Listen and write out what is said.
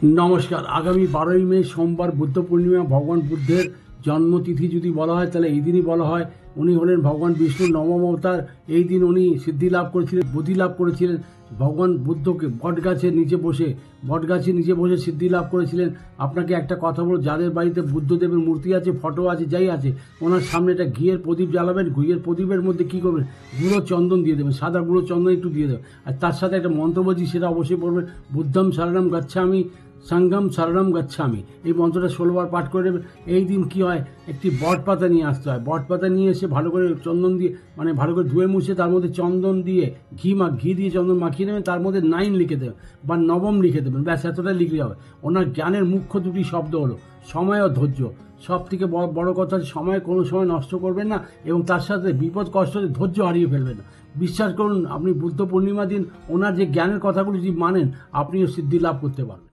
নমস্কার। আগামী 12ই মে সোমবার বুদ্ধ পূর্ণিমা। ভগবান বুদ্ধের জন্মতিথি যদি বলা হয় তাহলে এই দিনই বলা হয়। উনি হলেন ভগবান বিষ্ণুর নবম অবতার। এই দিন উনি সিদ্ধি লাভ করেছিলেন, বোধি লাভ করেছিলেন। ভগবান বুদ্ধকে বটগাছের নিচে বসে সিদ্ধি লাভ করেছিলেন। আপনাকে একটা কথা বলো, যাদের বাড়িতে বুদ্ধদেবের মূর্তি আছে, ফটো আছে, যাই আছে, ওনার সামনে একটা ঘিয়ের প্রদীপ জ্বালাবেন। ঘিয়ের প্রদীপের মধ্যে কী করবেন? গুঁড়ো চন্দন দিয়ে দেবেন, সাদা গুঁড়ো চন্দন একটু দিয়ে দেবেন। আর তার সাথে একটা মন্ত্র বলছি, সেটা অবশ্যই পড়বেন। বুদ্ধম শরণম গচ্ছামি, সংঘম শরণম গচ্ছামি। এই মন্ত্রটা 16 বার পাঠ করে দেবেন। এই দিন কী হয়, একটি বট পাতা নিয়ে আসতে হয়। বট পাতা নিয়ে এসে ভালো করে চন্দন দিয়ে, মানে ভালো করে ধুয়ে মুছে, তার মধ্যে চন্দন দিয়ে ঘি দিয়ে চন্দন মাখিয়ে দেবেন। তার মধ্যে 9 লিখে দেবেন বা নবম লিখে দেবেন। ব্যাস, এতটাই লিখলে হবে। ওনার জ্ঞানের মুখ্য দুটি শব্দ হলো সময় ও ধৈর্য। সব থেকে বড় কথা হচ্ছে, সময় কোনো সময় নষ্ট করবেন না, এবং তার সাথে বিপদ কষ্টে ধৈর্য হারিয়ে ফেলবেন না। বিশ্বাস করুন, আপনি বুদ্ধ পূর্ণিমা দিন ওনার যে জ্ঞানের কথাগুলো যদি মানেন, আপনিও সিদ্ধি লাভ করতে পারবেন।